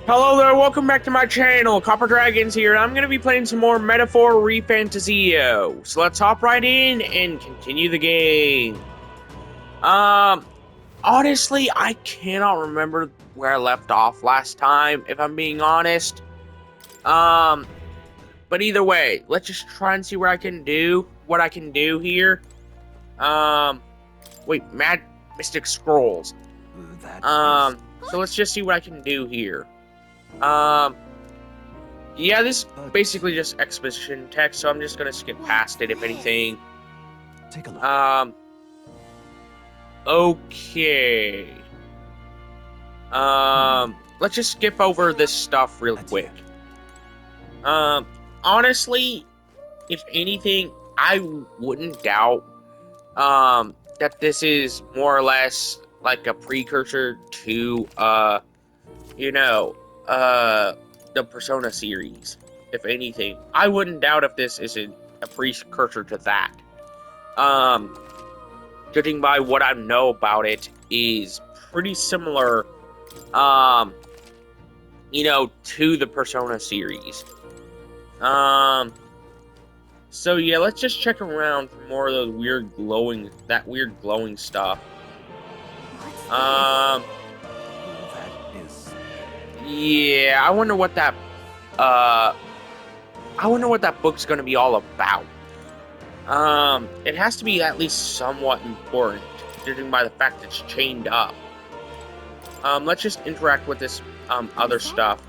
Hello there, welcome back to my channel. Copper Dragons here, and I'm going to be playing some more Metaphor ReFantazio. So let's hop right in and continue the game. Honestly, I cannot remember where I left off last time, if I'm being honest. But either way, let's just try and see what I can do here. Wait, Mad Mystic Scrolls. So let's just see what I can do here. Yeah, this is basically just exposition text, so I'm just gonna skip past it, if anything. Take a look. Okay. Let's just skip over this stuff real quick. Honestly, if anything, I wouldn't doubt, that this is more or less like a precursor to, the Persona series, if anything. I wouldn't doubt if this isn't a precursor to that. Judging by what I know about it, is pretty similar, to the Persona series. So yeah, let's just check around for more of those weird glowing stuff. Yeah, I wonder what that book's gonna be all about. It has to be at least somewhat important, judging by the fact it's chained up. Let's just interact with this, other stuff.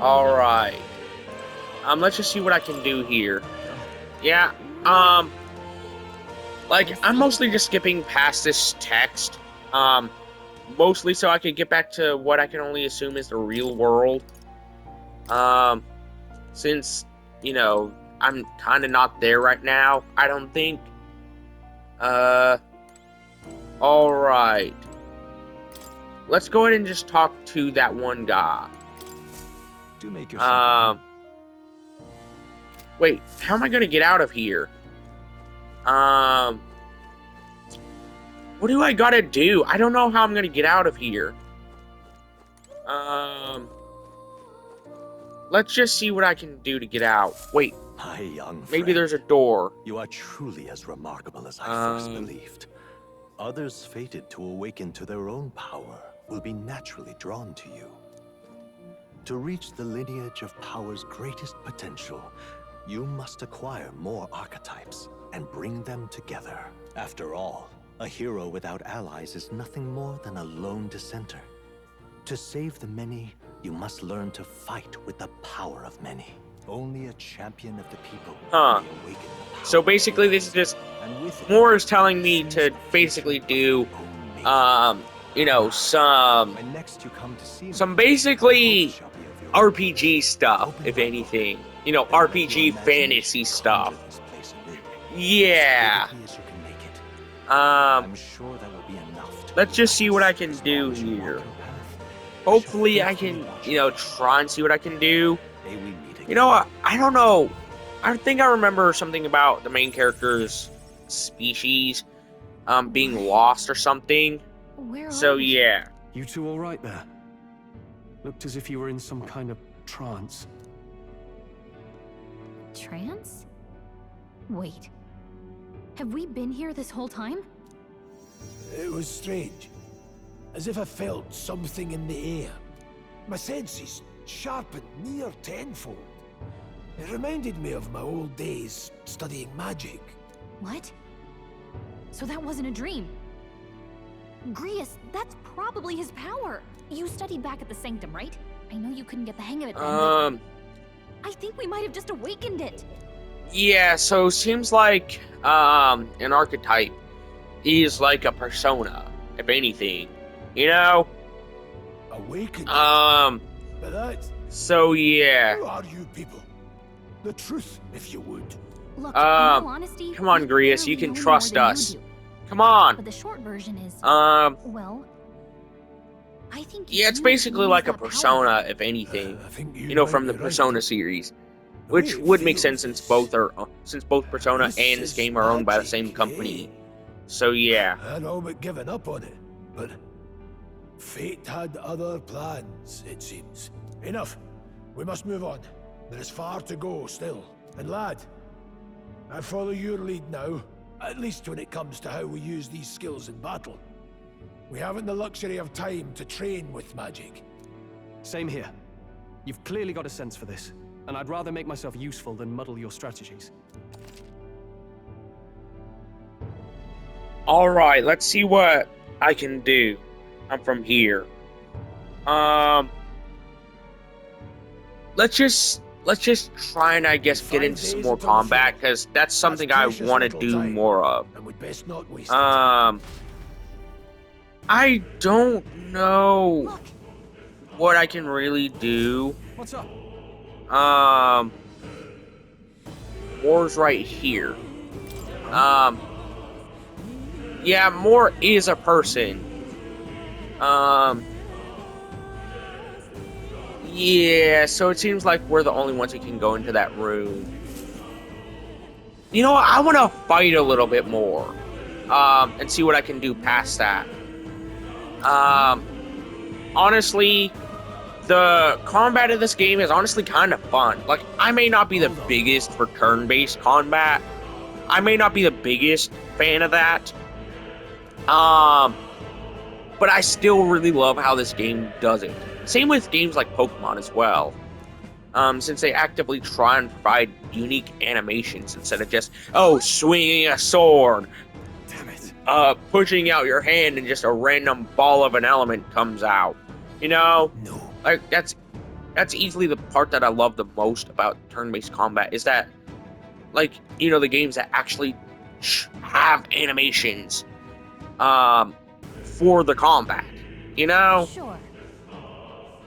Alright. Let's just see what I can do here. Yeah, like, I'm mostly just skipping past this text, mostly so I could get back to what I can only assume is the real world. Since, I'm kind of not there right now, I don't think. Alright. Let's go ahead and just talk to that one guy. Do make yourself wait, how am I gonna get out of here? What do I gotta do? I don't know how I'm gonna get out of here. Let's just see what I can do to get out. Wait, my young friend, maybe there's a door. You are truly as remarkable as I first believed. Others fated to awaken to their own power will be naturally drawn to you. To reach the lineage of power's greatest potential, you must acquire more archetypes and bring them together. After all, a hero without allies is nothing more than a lone dissenter. To save the many, you must learn to fight with the power of many. Only a champion of the people may awaken the power. So basically, this is just more is telling me to basically do, some basically RPG stuff, if anything. RPG fantasy stuff. Yeah. Let's just see what I can do here. Hopefully I can, try and see what I can do. You know what? I don't know. I think I remember something about the main character's species being lost or something. So yeah. You two all right there? Looked as if you were in some kind of trance. Trance? Wait. Have we been here this whole time? It was strange. As if I felt something in the air. My senses sharpened near tenfold. It reminded me of my old days studying magic. What? So that wasn't a dream. Grius, that's probably his power. You studied back at the Sanctum, right? I know you couldn't get the hang of it then, but I think we might have just awakened it. Yeah, so seems like an archetype is like a persona, if anything. Awakened. But that's... So yeah. Who are you people? The truth, if you would. Look, in all honesty, come on, Grius, you can trust us. Do. Come on. But the short version is, well, I think yeah, it's basically like a persona, if anything. From the Persona series, which would make sense since both Persona and this game are owned by the same company. So yeah. I'd all but given up on it, but Fate had other plans, it seems. Enough. We must move on. There is far to go still. And lad, I follow your lead now, at least when it comes to how we use these skills in battle. We haven't the luxury of time to train with magic. Same here. You've clearly got a sense for this, and I'd rather make myself useful than muddle your strategies. Alright, let's see what I can do. I'm from here. Let's just try and, I guess, get into some more combat, because that's something I want to do more of. And we'd best not waste I don't know what I can really do. What's up? Moore's right here. Yeah, Moore is a person. Yeah, so it seems like we're the only ones who can go into that room. You know what? I want to fight a little bit more. And see what I can do past that. Honestly, the combat of this game is honestly kind of fun. Like, I may not be the biggest for turn-based combat. I may not be the biggest fan of that. But I still really love how this game does it. Same with games like Pokemon as well. Since they actively try and provide unique animations instead of just, oh, swinging a sword. Damn it. Pushing out your hand and just a random ball of an element comes out. You know? No. Like, that's easily the part that I love the most about turn-based combat, is that, like, you know, the games that actually have animations, for the combat, you know? Sure.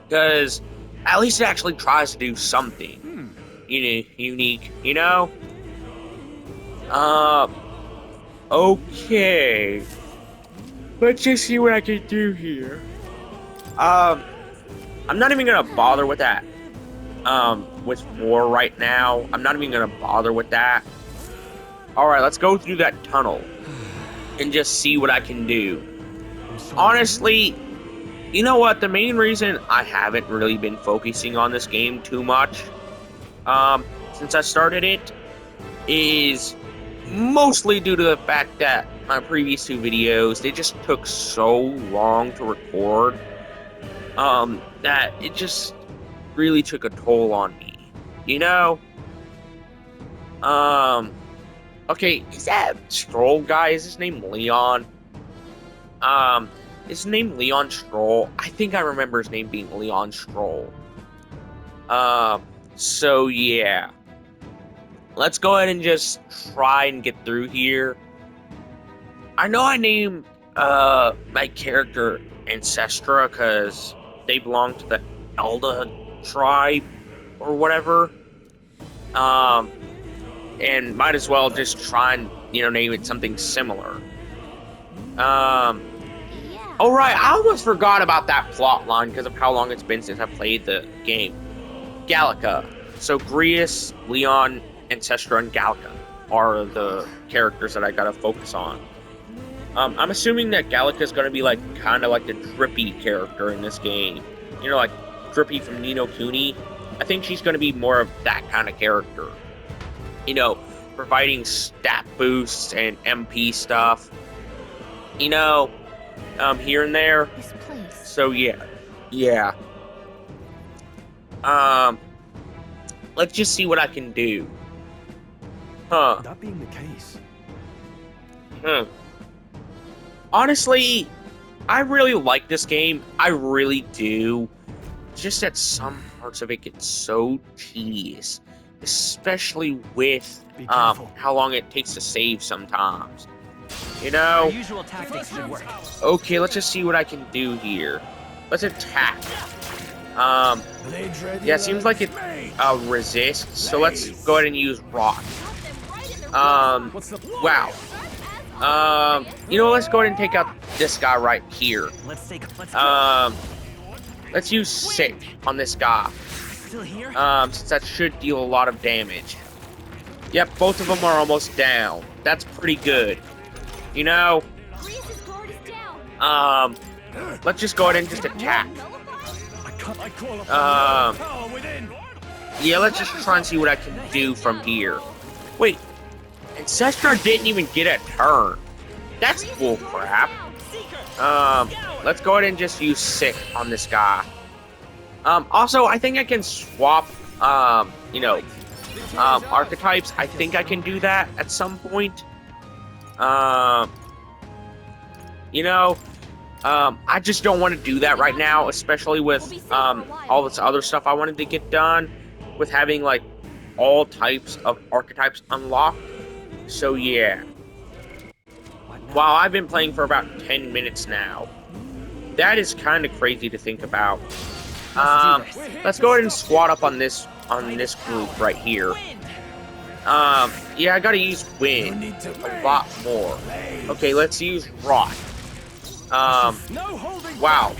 Because at least it actually tries to do something, unique, you know? Okay. Let's just see what I can do here. I'm not even gonna bother with that. With war right now. I'm not even gonna bother with that. Alright, let's go through that tunnel and just see what I can do. Honestly, you know what? The main reason I haven't really been focusing on this game too much, since I started it, is mostly due to the fact that my previous two videos, they just took so long to record, that it just really took a toll on me, you know? Okay, is that Stroll guy? Is his name Leon? Is his name Leon Stroll? I think I remember his name being Leon Stroll. So yeah. Let's go ahead and just try and get through here. I know I named, my character Ancestra because they belong to the Elda tribe or whatever. And might as well just try and, you know, name it something similar. Oh right, I almost forgot about that plot line because of how long it's been since I played the game. Gallica. So Grius, Leon, Ancestra, and Gallica are the characters that I gotta focus on. I'm assuming that Gallica is gonna be like kind of like the Drippy character in this game. You know, like Drippy from Ni no Kuni. I think she's gonna be more of that kind of character. You know, providing stat boosts and MP stuff. You know, here and there. This place. So yeah. Let's just see what I can do. Huh. That being the case. Honestly, I really like this game. I really do. Just that some parts of it get so tedious. Especially with how long it takes to save sometimes. You know? Our usual tactics should work. Okay, let's just see what I can do here. Let's attack. Yeah, it seems like it resists, so let's go ahead and use rock. Wow. You know, let's go ahead and take out this guy right here. Let's use sick on this guy. Still here? Since that should deal a lot of damage. Yep, both of them are almost down. That's pretty good. You know? let's just go ahead and just attack. Yeah, let's just try and see what I can do from here. Wait, Ancestor didn't even get a turn. That's bull crap. Let's go ahead and just use Sick on this guy. Also, I think I can swap, archetypes. I think I can do that at some point. I just don't want to do that right now, especially with, all this other stuff I wanted to get done, with having, like, all types of archetypes unlocked. So, yeah. Wow, I've been playing for about 10 minutes now. That is kind of crazy to think about. Let's go ahead and squat up on this group right here. Yeah, I gotta use Wind a lot more. Okay, let's use Rot. Wow.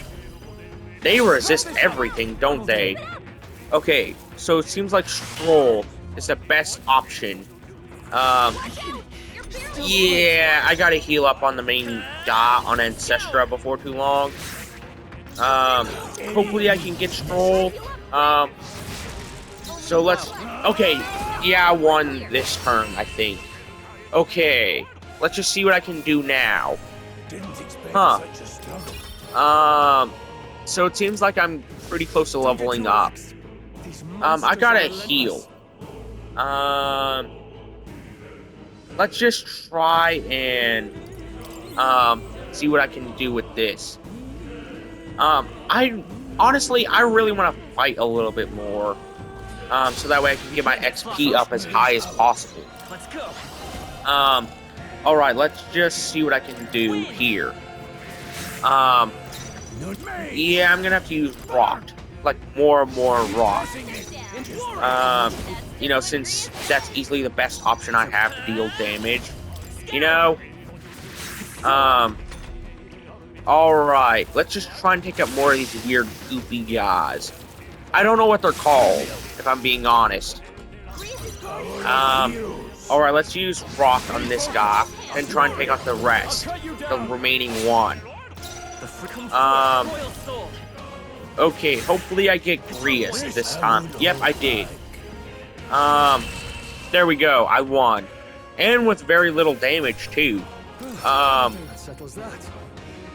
They resist everything, don't they? Okay, so it seems like Stroll is the best option. Yeah, I gotta heal up on the main guy on Ancestra before too long. Hopefully I can get Stroll. So let's... Okay, yeah, I won this turn, I think. Okay, let's just see what I can do now. Huh. So it seems like I'm pretty close to leveling up. I gotta heal. Let's just try and, see what I can do with this. Honestly, I really want to fight a little bit more, so that way I can get my XP up as high as possible. Let's go. Alright, let's just see what I can do here. Yeah, I'm gonna have to use Rot. Like, more and more Rot. Since that's easily the best option I have to deal damage. Alright, let's just try and take up more of these weird, goofy guys. I don't know what they're called, if I'm being honest. Alright, let's use Rock on this guy, and try and take out the rest. The remaining one. Okay, hopefully I get Grius this time. Yep, I did. There we go, I won. And with very little damage, too.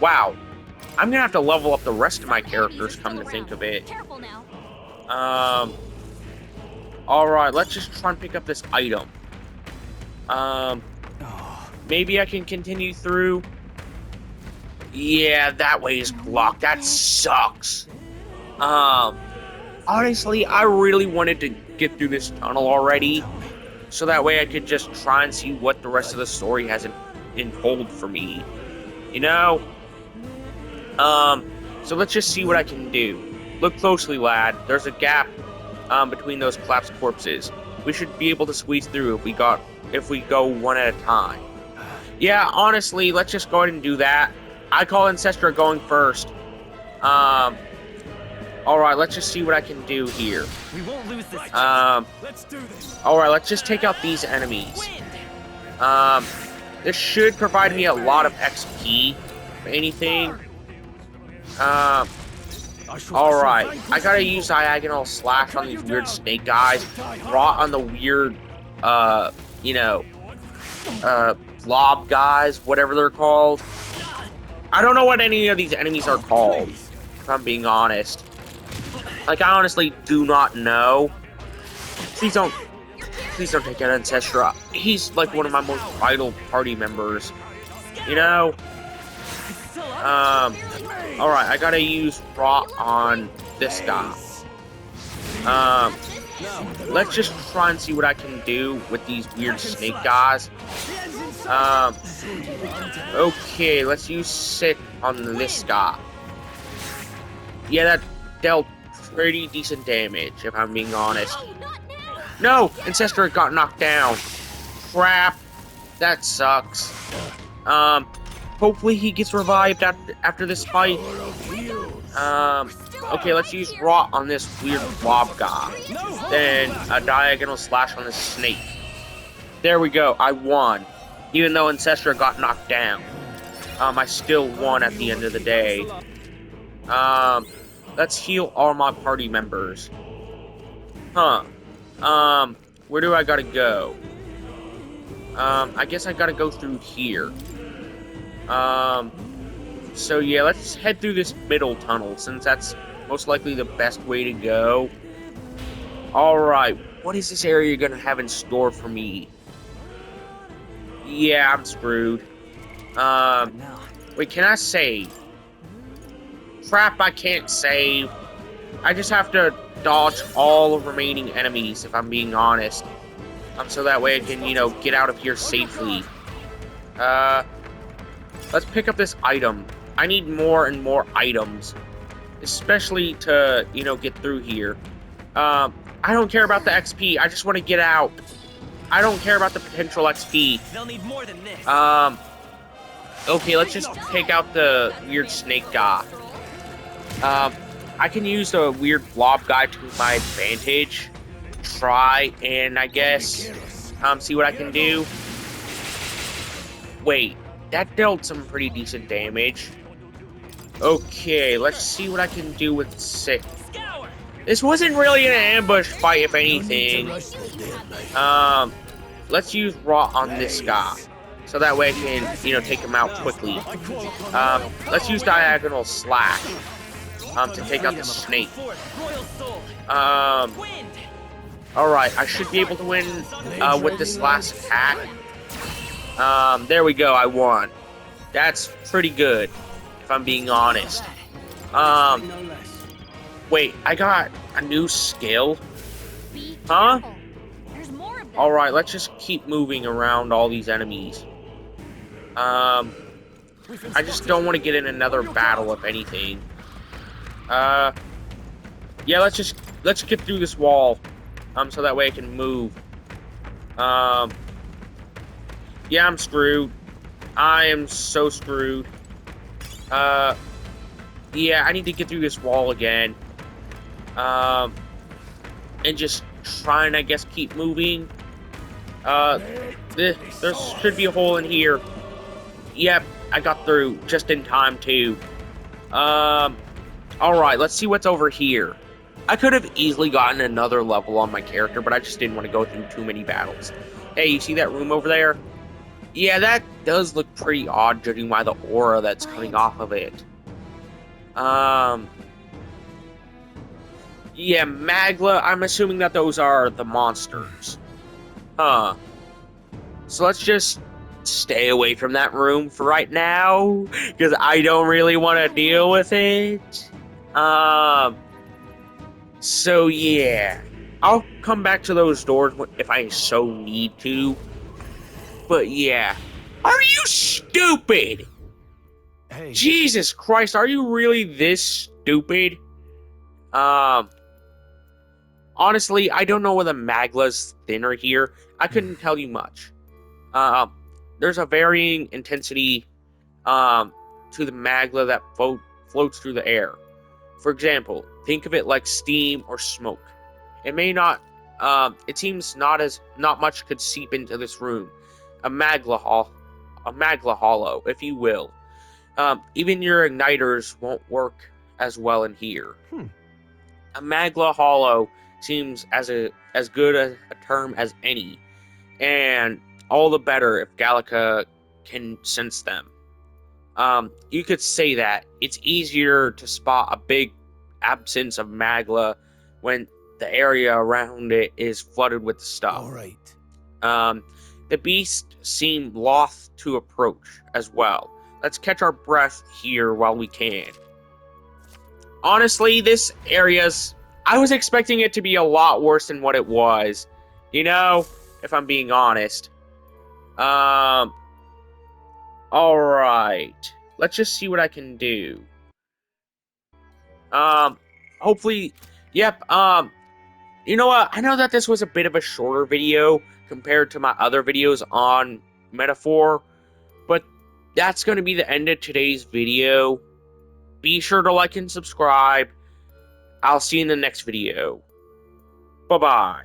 Wow. I'm gonna have to level up the rest of my characters, come to think of it. Alright, let's just try and pick up this item. Maybe I can continue through. Yeah, that way is blocked. That sucks. Honestly, I really wanted to get through this tunnel already, so that way I could just try and see what the rest of the story has in hold for me. So let's just see what I can do. Look closely, lad. There's a gap between those collapsed corpses. We should be able to squeeze through if we go one at a time. Yeah, honestly, let's just go ahead and do that. I call Ancestra going first. Alright, let's just see what I can do here. We won't lose this. Let's do this. Alright, let's just take out these enemies. This should provide me a lot of XP, if anything. Alright, I gotta use Diagonal Slash on these weird snake guys. Rot on the weird, blob guys, whatever they're called. I don't know what any of these enemies are called, if I'm being honest. Like, I honestly do not know. Please don't take out Ancestra. He's, like, one of my most vital party members. Alright, I gotta use Rot on this guy. Let's just try and see what I can do with these weird snake guys. Okay, let's use Sick on this guy. Yeah, that dealt pretty decent damage, if I'm being honest. No! Ancestor got knocked down. Crap. That sucks. Hopefully he gets revived after this fight. Okay, let's use Rot on this weird blob guy. Then a Diagonal Slash on this snake. There we go, I won. Even though Ancestor got knocked down. I still won at the end of the day. Let's heal all my party members. Huh. Where do I gotta go? I guess I gotta go through here. So yeah, let's head through this middle tunnel, since that's most likely the best way to go. Alright, what is this area gonna have in store for me? Yeah, I'm screwed. Wait, can I save? Crap, I can't save. I just have to dodge all remaining enemies, if I'm being honest. So that way I can, get out of here safely. Let's pick up this item. I need more and more items. Especially to, get through here. I don't care about the XP, I just want to get out. I don't care about the potential XP. They'll need more than this. Okay, let's just take out the weird snake guy. I can use the weird blob guy to my advantage. Try and, I guess, see what I can do. Wait, that dealt some pretty decent damage. Okay, let's see what I can do with 6. This wasn't really an ambush fight, if anything. Let's use Raw on this guy. So that way I can, take him out quickly. Let's use Diagonal Slash. To take out the snake. Alright, I should be able to win with this last attack. There we go, I won. That's pretty good, if I'm being honest. Wait, I got a new skill? Huh? Alright, let's just keep moving around all these enemies. I just don't want to get in another battle, if anything. Yeah, let's get through this wall, so that way I can move. Yeah, I'm screwed. I am so screwed. Yeah, I need to get through this wall again. And just try and, I guess, keep moving. There should be a hole in here. Yep, I got through just in time, too. Alright, let's see what's over here. I could have easily gotten another level on my character, but I just didn't want to go through too many battles. Hey, you see that room over there? Yeah, that does look pretty odd, judging by the aura that's coming off of it. Yeah, Magla, I'm assuming that those are the monsters. Huh. So let's just stay away from that room for right now, because I don't really want to deal with it. So yeah, I'll come back to those doors if I so need to. But yeah, are you stupid? Hey. Jesus Christ, are you really this stupid? Honestly, I don't know whether Magla's thinner here. I couldn't tell you much. There's a varying intensity to the Magla that floats through the air. For example, think of it like steam or smoke. It may not, it seems not much could seep into this room. A Magla hollow, if you will. Even your igniters won't work as well in here. A Magla hollow seems as good a term as any, and all the better if Gallica can sense them. You could say that it's easier to spot a big absence of Magla when the area around it is flooded with stuff. All right. The beast seem loth to approach as well. Let's catch our breath here while we can. Honestly, this area's... I was expecting it to be a lot worse than what it was. You know, if I'm being honest. Alright. Let's just see what I can do. Hopefully... Yep, you know what? I know that this was a bit of a shorter video compared to my other videos on Metaphor, but that's going to be the end of today's video. Be sure to like and subscribe. I'll see you in the next video. Bye-bye.